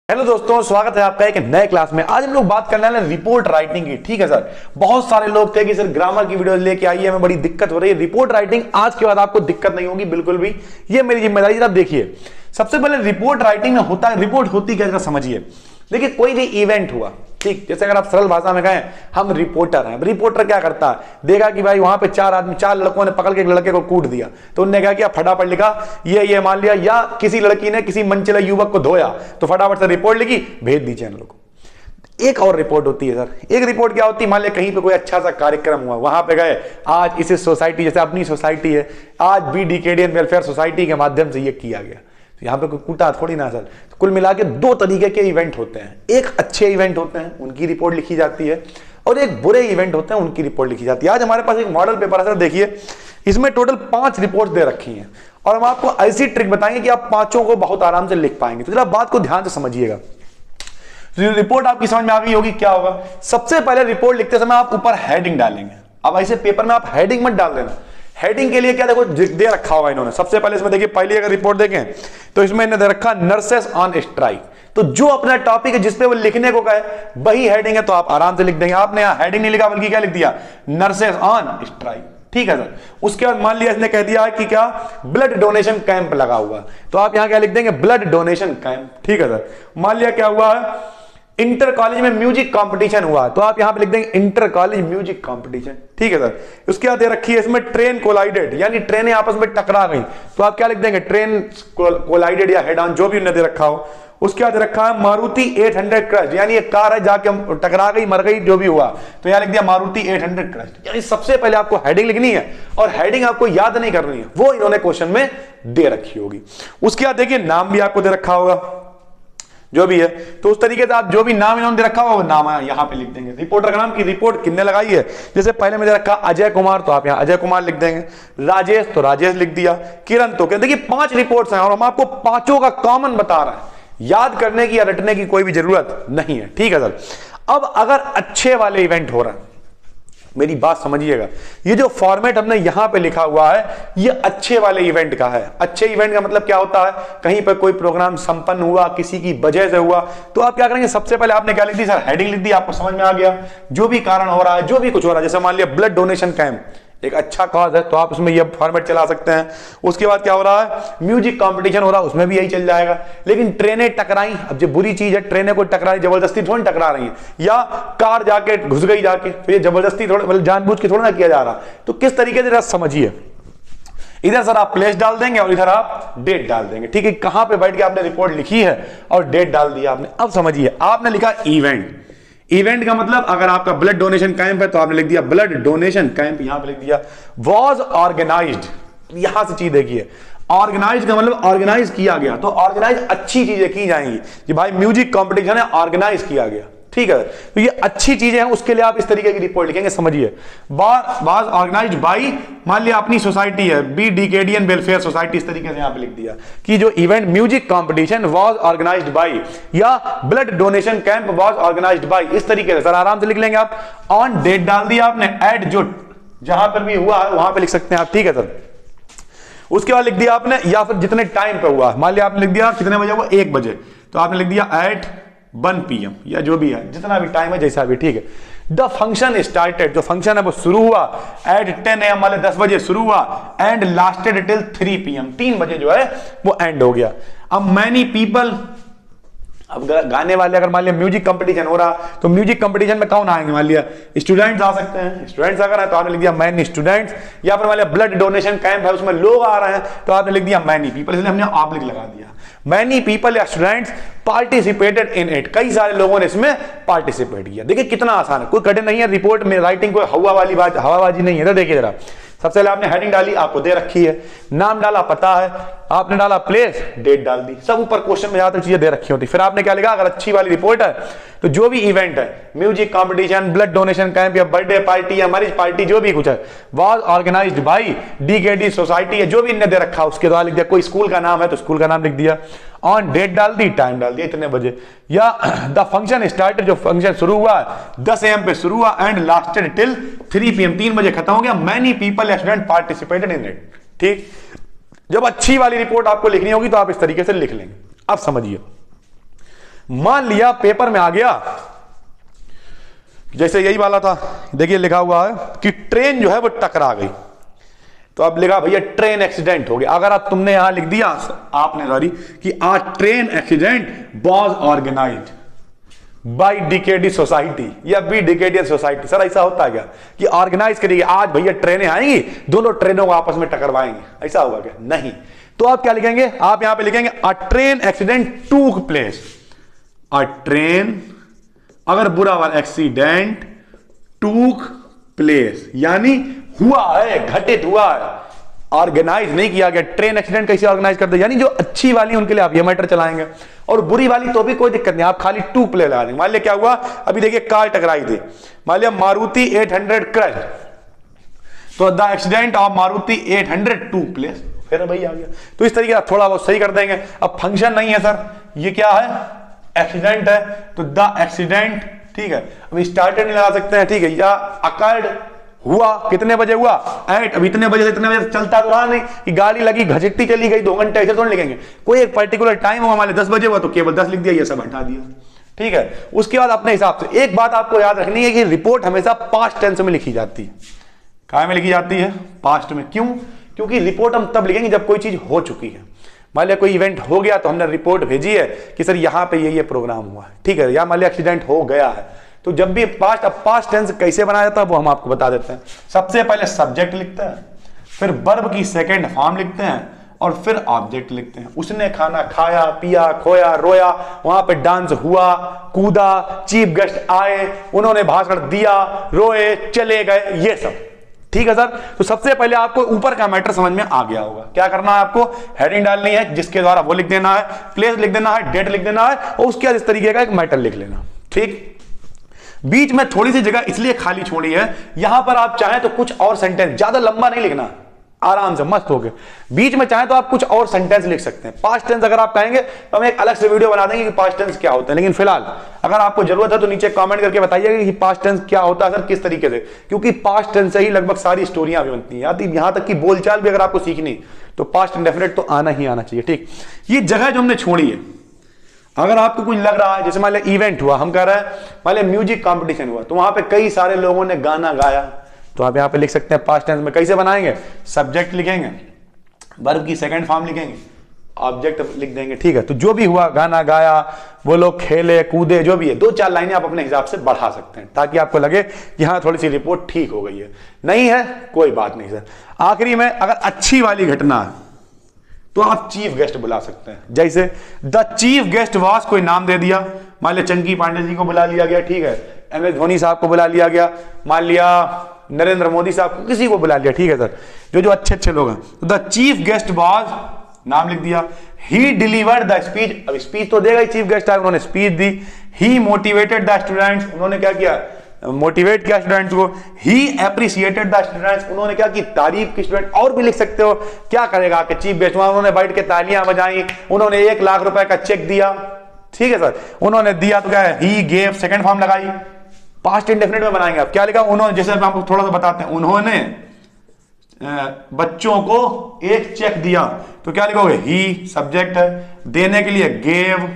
Hello दोस्तों, स्वागत है आपका एक नए क्लास में। आज हम लोग बात करने वाले हैं रिपोर्ट राइटिंग की। ठीक है सर, बहुत सारे लोग थे कि सर ग्रामर की वीडियो लेके आइए, हमें बड़ी दिक्कत हो रही है। रिपोर्ट राइटिंग आज के बाद आपको दिक्कत नहीं होगी बिल्कुल भी, ये मेरी जिम्मेदारी। जरा देखिए, सबसे पहले रिपोर्ट राइटिंग में होता है, रिपोर्ट होती क्या समझिए। देखिए, कोई भी इवेंट हुआ, ठीक, जैसे अगर आप सरल भाषा में कहें हम रिपोर्टर हैं। रिपोर्टर क्या करता है, देखा कि भाई वहां पे चार लड़कों ने पकड़ के एक लड़के को कूट दिया, तो उन्होंने क्या किया, फटाफट लिखा ये मान लिया, या किसी लड़की ने किसी मनचले युवक को धोया तो फटाफट से रिपोर्ट लिखी, भेज दी चैनल को। एक और रिपोर्ट होती है सर। एक रिपोर्ट क्या होती है, मान लिया कहीं पे कोई अच्छा सा कार्यक्रम हुआ, वहां पे गए, आज इस सोसाइटी, जैसे अपनी सोसाइटी है, आज BDKDN वेलफेयर सोसाइटी के माध्यम से ये किया गया। तो यहाँ पे कोई कूटा थोड़ी ना सर। तो कुल मिला के दो तरीके के इवेंट होते हैं। एक अच्छे इवेंट होते हैं, उनकी रिपोर्ट लिखी जाती है, और एक बुरे इवेंट होते हैं, उनकी रिपोर्ट लिखी जाती है। आज हमारे पास एक मॉडल पेपर है सर, देखिए इसमें टोटल 5 रिपोर्ट दे रखी हैं, और हम आपको ऐसी ट्रिक बताएंगे कि आप पांचों को बहुत आराम से लिख पाएंगे। तो जरा बात को ध्यान से समझिएगा। रिपोर्ट आपकी समझ में आ गई होगी। क्या होगा, सबसे पहले रिपोर्ट लिखते समय आप ऊपर हेडिंग डालेंगे। अब ऐसे पेपर में आप हेडिंग मत डाल देना। हेडिंग के लिए क्या देखो दे रखा होगा इन्होंने। सबसे पहले इसमें देखिए, पहली अगर रिपोर्ट देखें तो इसमें इन्होंने दे रखा नर्सेस ऑन स्ट्राइक। तो जो अपना टॉपिक है जिसपे वो लिखने को कहे वही हेडिंग है, तो आप आराम से लिख देंगे। आपने यहां हेडिंग नहीं लिखा बल्कि क्या लिख दिया, नर्सेस ऑन स्ट्राइक। ठीक है सर। उसके बाद मान लिया इसने कह दिया कि क्या, ब्लड डोनेशन कैंप लगा हुआ, तो आप यहां क्या लिख देंगे, ब्लड डोनेशन कैंप। ठीक है सर। मान लिया क्या हुआ है, इंटर कॉलेज में म्यूजिक कंपटीशन हुआ, तो आप यहां पे लिख देंगे इंटर कॉलेज म्यूजिक कंपटीशन। ठीक है सर। उसके बाद दे रखी है इसमें ट्रेन कोलाइडेड, यानी ट्रेनें आपस में टकरा गई, तो आप क्या लिख देंगे, ट्रेन कोलाइडेड या हेड ऑन, जो भी उन्होंने दे रखा हो। उसके बाद रखा है मारुति 800 क्रश, यानी एक कार है जाके टकरा गई, मर गई, जो भी हुआ, तो यहां लिख दिया मारुति 800 क्रश। यानी सबसे पहले आपको हेडिंग लिखनी है, और हेडिंग आपको याद नहीं करनी है, वो इन्होंने क्वेश्चन में दे रखी होगी। उसके बाद देखिए नाम भी आपको दे रखा होगा, जो भी है, तो उस तरीके से आप जो भी नाम इन्होंने रखा होगा वो नाम यहां पे लिख देंगे। रिपोर्टर का नाम की रिपोर्ट किसने लगाई है, जैसे पहले मैंने रखा अजय कुमार, तो आप यहां अजय कुमार लिख देंगे। राजेश, तो राजेश लिख दिया। किरण, तो क्या, देखिए 5 रिपोर्ट्स हैं, और हम आपको पांचों का कॉमन बता रहे हैं। याद करने की या रटने की कोई भी जरूरत नहीं है। ठीक है सर। अब अगर अच्छे वाले इवेंट हो रहा है, मेरी बात समझिएगा, ये जो फॉर्मेट हमने यहां पे लिखा हुआ है, ये अच्छे वाले इवेंट का है। अच्छे इवेंट का मतलब क्या होता है, कहीं पर कोई प्रोग्राम संपन्न हुआ, किसी की वजह से हुआ, तो आप क्या करेंगे, सबसे पहले आपने क्या लिख दी सर, हेडिंग लिख दी। आपको समझ में आ गया, जो भी कारण हो रहा है, जो भी कुछ हो रहा है, जैसे मान लिया ब्लड डोनेशन कैंप एक अच्छा कॉज है, तो आप उसमें ये फॉर्मेट चला सकते हैं। उसके बाद क्या हो रहा है, म्यूजिक कंपटीशन हो रहा है, उसमें भी यही चल जाएगा। लेकिन ट्रेनें टकराई, अब जो बुरी चीज है, ट्रेनें को टकराई, जबरदस्ती थोड़ी टकरा रही है, या कार जाके घुस गई जाके, तो ये जबरदस्ती थोड़ा, मतलब जानबूझ के थोड़ा ना किया जा रहा। तो किस तरीके से समझिए, इधर सर आप प्लेस डाल देंगे और इधर आप डेट डाल देंगे। ठीक है, कहां पे बैठ के आपने रिपोर्ट लिखी है और डेट डाल दिया आपने। अब समझिए, आपने लिखा इवेंट। इवेंट का मतलब अगर आपका ब्लड डोनेशन कैंप है, तो आपने लिख दिया ब्लड डोनेशन कैंप, यहां पे लिख दिया वाज ऑर्गेनाइज्ड। यहां से चीज देखिए, ऑर्गेनाइज का मतलब ऑर्गेनाइज किया गया, तो ऑर्गेनाइज अच्छी चीजें की जाएंगी कि भाई म्यूजिक कंपटीशन है, ऑर्गेनाइज किया गया। ठीक है, तो ये अच्छी चीजें हैं, उसके लिए आप इस तरीके की रिपोर्ट लिखेंगे। समझिए, वाज ऑर्गेनाइज्ड बाई, मान लिया अपनी सोसाइटी है BDKDN वेलफेयर सोसाइटी, इस तरीके से यहां पे लिख दिया कि जो event music competition was organised by, या blood donation camp was organised by, इस तरीके से सर आराम से लिख लेंगे आप। ऑन डेट डाल दिया आपने, एट जो जहां पर भी हुआ है वहां पे लिख सकते हैं आप। ठीक है सर। उसके बाद लिख दिया आपने, या फिर जितने टाइम पे हुआ, मान लिया आपने लिख दिया कितने बजे हुआ, 1 बजे, तो आपने लिख दिया एट 1 PM, या जो भी है, जितना भी टाइम है, जैसा भी। ठीक है। द फंक्शन स्टार्टेड, जो फंक्शन है वो शुरू हुआ एट 10 AM, वाले 10 बजे शुरू हुआ, एंड लास्टेड टिल 3 PM, 3 बजे जो है वो एंड हो गया। अब मैनी पीपल, अब गाने वाले, अगर मान लिया म्यूजिक कंपटीशन हो रहा, तो म्यूजिक कंपटीशन में कौन आएंगे, मान लिया स्टूडेंट्स आ सकते हैं। स्टूडेंट्स अगर है तो आपने लिख दिया मैनी स्टूडेंट्स, या फिर मान लिया ब्लड डोनेशन कैंप है, उसमें लोग आ रहे हैं, तो आपने लिख दिया मैनी पीपल, इसलिए हमने ऑब्लिक लगा दिया। मैनी पीपल या स्टूडेंट्स पार्टिसिपेटेड इन इट, कई सारे लोगों ने इसमें पार्टिसिपेट किया। देखिए कितना आसान है, कोई कठिन नहीं है। रिपोर्ट में राइटिंग कोई हवा वाली बात, हवाबाजी नहीं है। तो देखिए जरा, सबसे पहले आपने हेडिंग डाली, आपको दे रखी है, नाम डाला, पता है, आपने डाला प्लेस, डेट डाल दी, सब ऊपर क्वेश्चन में ज्यादातर चीजें दे रखी होती। फिर आपने क्या लिखा, अगर अच्छी वाली रिपोर्ट है तो जो भी इवेंट है, music competition, blood donation camp, या बर्थडे पार्टी, या मैरिज पार्टी, जो भी कुछ है, was organised by DKD society, जो भी इन्हें दे रखा, उसके द्वारा लिख दिया। कोई स्कूल का नाम है तो स्कूल का नाम लिख दिया। ऑन डेट डाल दी, टाइम डाल दिया, इतने बजे। या द फंक्शन स्टार्टेड, जो फंक्शन शुरू हुआ 10 AM पे शुरू हुआ, एंड लास्टेड टिल 3 PM, 3 बजे खत्म हो गया। Many people student participated in it. ठीक, जब अच्छी वाली रिपोर्ट आपको लिखनी होगी तो आप इस तरीके से लिख लेंगे। अब समझिए, मान लिया पेपर में आ गया, जैसे यही वाला था, देखिए लिखा हुआ है कि ट्रेन जो है वो टकरा गई, तो अब लिखा भैया ट्रेन एक्सीडेंट हो गया। अगर आप तुमने यहां लिख दिया आपने सॉरी कि आज train accident was organised by DKD society या बी डीकेडी सोसाइटी, सर ऐसा होता है क्या कि ऑर्गेनाइज करिए आज भैया ट्रेनें आएंगी, दोनों ट्रेनों को आपस में टकरवाएंगे, ऐसा होगा क्या? नहीं। तो आप क्या लिखेंगे, आप यहां पे लिखेंगे अ ट्रेन एक्सीडेंट टूक प्लेस, अ ट्रेन, अगर बुरा वाला एक्सीडेंट टूक प्लेस यानी हुआ है, घटित हुआ है, ऑर्गेनाइज नहीं किया गया। ट्रेन एक्सीडेंट कैसे ऑर्गेनाइज कर दे, यानी जो अच्छी वाली उनके लिए आप ये मैटर चलाएंगे, और बुरी वाली तो भी कोई दिक्कत नहीं, आप खाली टू प्ले लगा देंगे। मान लिया क्या हुआ, अभी देखिए कार टकराई थी, मान लिया मारुति 800 क्रश, तो the accident of Maruti 800 took place, फिर भाई आ गया। तो इस तरीके से थोड़ा बहुत सही कर देंगे। अब फंक्शन नहीं है सर, ये क्या है, एक्सीडेंट है, तो द एक्सीडेंट, ठीक है। अब स्टार्टेड नहीं लगा सकते हैं, ठीक है, या अकर्ड, हुआ, कितने बजे हुआ, एट, अब इतने बजे से इतने बजे चलता तो रहा नहीं कि गाड़ी लगी घसीटती चली गई 2 घंटे, ऐसे थोड़ी लिखेंगे, कोई एक पर्टिकुलर टाइम होगा, हमारे 10 बजे हुआ तो केवल 10 लिख दिया, ये सब हटा दिया, ठीक है। उसके बाद अपने हिसाब से एक बात आपको याद रखनी है कि रिपोर्ट हमेशा पास्ट टेंस में लिखी जाती है। काय में लिखी जाती है, पास्ट में। क्यों? क्योंकि रिपोर्ट हम तब लिखेंगे जब कोई चीज हो चुकी है। मान लिया कोई इवेंट हो गया तो हमने रिपोर्ट भेजी है कि सर यहां पे ये प्रोग्राम हुआ है, ठीक है, या मान लिया एक्सीडेंट हो गया है, तो जब भी पास्ट, अब पास्ट टेंस कैसे बनाया जाता है वो हम आपको बता देते हैं। सबसे पहले सब्जेक्ट लिखते हैं, फिर वर्ब की सेकंड फॉर्म लिखते हैं, और फिर ऑब्जेक्ट लिखते हैं। उसने खाना खाया, पिया, खोया, रोया, वहां पे डांस हुआ, कूदा, चीफ गेस्ट आए, उन्होंने भाषण दिया, रोए, चले गए, ये सब, ठीक है सर। तो सबसे पहले आपको ऊपर का मैटर समझ में आ गया होगा। क्या करना है आपको, हेडिंग डालनी है जिसके द्वारा वो लिख देना है, प्लेस लिख देना है, डेट लिख देना है, और उसके बाद इस तरीके का एक मैटर लिख लेना, ठीक। बीच में थोड़ी सी जगह इसलिए खाली छोड़ी है, यहां पर आप चाहें तो कुछ और सेंटेंस, ज्यादा लंबा नहीं लिखना, आराम से मस्त होके बीच में चाहें तो आप कुछ और सेंटेंस लिख सकते हैं। पास्ट टेंस अगर आप कहेंगे तो हम एक अलग से वीडियो बना देंगे कि पास्ट टेंस क्या होता है, लेकिन फिलहाल अगर आपको जरूरत है तो नीचे कमेंट करके बताइएगा कि पास्ट टेंस क्या होता है सर, किस तरीके से, क्योंकि पास्ट टेंस से ही लगभग सारी स्टोरियां भी बनती हैं, यहां तक कि बोलचाल भी अगर आपको सीखनी तो पास्ट इंडेफिनिट तो आना ही आना चाहिए, ठीक। ये जगह जो हमने छोड़ी है, अगर आपको कुछ लग रहा है, जैसे मान लिया इवेंट हुआ, हम कह रहे हैं मान लिया म्यूजिक कंपटीशन हुआ, तो वहां पे कई सारे लोगों ने गाना गाया, तो आप यहां पे लिख सकते हैं पास्ट टेंस में। कैसे बनाएंगे, सब्जेक्ट लिखेंगे, वर्ब की सेकंड फॉर्म लिखेंगे, ऑब्जेक्ट लिख देंगे, ठीक है। तो जो भी हुआ, गाना गाया, वो लोग खेले कूदे, जो भी है, 2-4 लाइनें आप अपने हिसाब से बढ़ा सकते हैं ताकि आपको लगे कि हाँ थोड़ी सी रिपोर्ट ठीक हो गई है। नहीं है कोई बात नहीं सर। आखिरी में अगर अच्छी वाली घटना है तो आप चीफ गेस्ट बुला सकते हैं, जैसे द चीफ गेस्ट वास, कोई नाम दे दिया, मान लिया चंकी पांडे जी को बुला लिया गया, ठीक है, MS धोनी साहब को बुला लिया गया, मान लिया नरेंद्र मोदी साहब को, किसी को बुला लिया, ठीक है सर, जो अच्छे अच्छे लोग हैं। तो द चीफ गेस्ट वाज, नाम लिख दिया, ही डिलीवर्ड द स्पीच, अब स्पीच तो देगा ही, चीफ गेस्ट आए, उन्होंने speech the. He motivated the students, उन्होंने क्या किया, मोटिवेट किया स्टूडेंट्स को। ही एप्रिसिएटेड द स्टूडेंट्स, उन्होंने क्या की, तारीफ की स्टूडेंट। और भी लिख सकते हो, क्या करेगा कि चीफ गेस्ट, उन्होंने बैठ के तालियां बजाई, उन्होंने 1 लाख रुपए का चेक दिया, ठीक है सर, उन्होंने दिया तो क्या है, ही गेव, सेकंड फॉर्म लगाई, पास्ट इंडेफिनिट में बनाएंगे आप। क्या लिखा, उन्होंने, जैसे हम आपको थोड़ा सा बताते हैं, उन्होंने बच्चों को 1 चेक दिया, तो क्या लिखोगे, ही सब्जेक्ट है, देने के लिए gave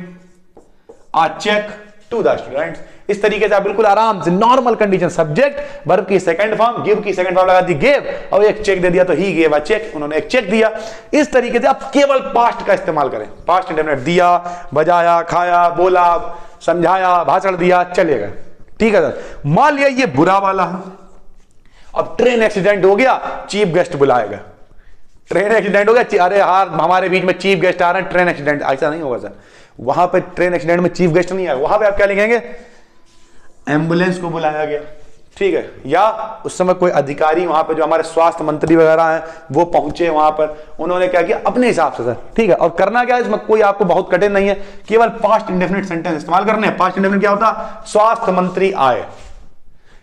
a cheque to the students. इस तरीके से आप बिल्कुल आराम से नॉर्मल कंडीशन, सब्जेक्ट, वर्ब की सेकंड फॉर्म, गिव की सेकंड फॉर्म लगा दी गेव, और 1 चेक दे दिया तो ही गेव अ चेक, उन्होंने 1 चेक दिया। इस तरीके से आप केवल पास्ट का इस्तेमाल करें, पास्ट इंडेफिनिट, दिया, बजाया, खाया, बोला, समझाया, भाषण दिया, चलेगा, ठीक है सर। मान लिया ये बुरा वाला है, अब ट्रेन एक्सीडेंट हो गया, चीफ गेस्ट बुलाएगा, ट्रेन एक्सीडेंट हो गया, अरे यार हमारे बीच में चीफ गेस्ट आ रहे हैं, ट्रेन एक्सीडेंट, ऐसा नहीं होगा सर, वहां पे ट्रेन एक्सीडेंट में चीफ गेस्ट नहीं आएगा, वहां पे आप क्या लिखेंगे, एम्बुलेंस को बुलाया गया, ठीक है, या उस समय कोई अधिकारी वहां पे जो हमारे स्वास्थ्य मंत्री वगैरह हैं वो पहुंचे वहां पर, उन्होंने क्या किया अपने हिसाब से सर, ठीक है। और करना क्या है इसमें, कोई आपको बहुत कठिन नहीं है, केवल पास्ट इंडेफिनिट सेंटेंस इस्तेमाल करने हैं। पास्ट इंडेफिनिट क्या होता, स्वास्थ्य मंत्री आए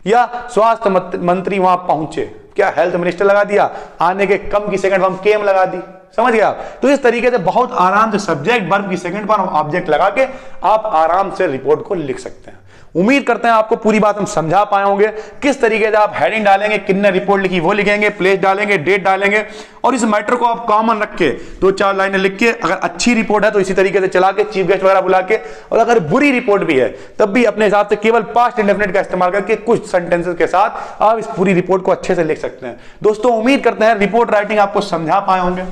या स्वास्थ्य मंत्री वहां पहुंचे, क्या हेल्थ मिनिस्टर लगा दिया, आने के कम की सेकंड फॉर्म केम लगा दी, समझ गए आप। तो इस तरीके से बहुत आराम से सब्जेक्ट, वर्ब की सेकंड फॉर्म, ऑब्जेक्ट लगा के आप आराम से रिपोर्ट को लिख सकते हैं। उम्मीद करते हैं आपको पूरी बात हम समझा पाए होंगे, किस तरीके से आप हेडिंग डालेंगे, कितने रिपोर्ट लिखी वो लिखेंगे, प्लेस डालेंगे, डेट डालेंगे, और इस मैटर को आप कॉमन रख के 2-4 लाइनें लिख के, अगर अच्छी रिपोर्ट है तो इसी तरीके से चला के, चीफ गेस्ट वगैरह बुला के, और अगर बुरी रिपोर्ट भी है तब भी अपने हिसाब से केवल पास्ट इंडेफिनिट का इस्तेमाल करके कुछ सेंटेंसेस के साथ आप इस पूरी रिपोर्ट को अच्छे से लिख सकते हैं। दोस्तों उम्मीद करते हैं रिपोर्ट राइटिंग आपको समझा पाए होंगे।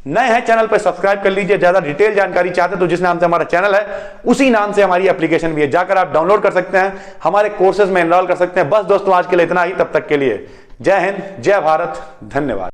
नए हैं चैनल पर सब्सक्राइब कर लीजिए, ज्यादा डिटेल जानकारी चाहते हैं तो जिस नाम से हमारा चैनल है उसी नाम से हमारी एप्लीकेशन भी है, जाकर आप डाउनलोड कर सकते हैं, हमारे कोर्सेज में एनरोल कर सकते हैं। बस दोस्तों आज के लिए इतना ही, तब तक के लिए जय हिंद, जय भारत, धन्यवाद।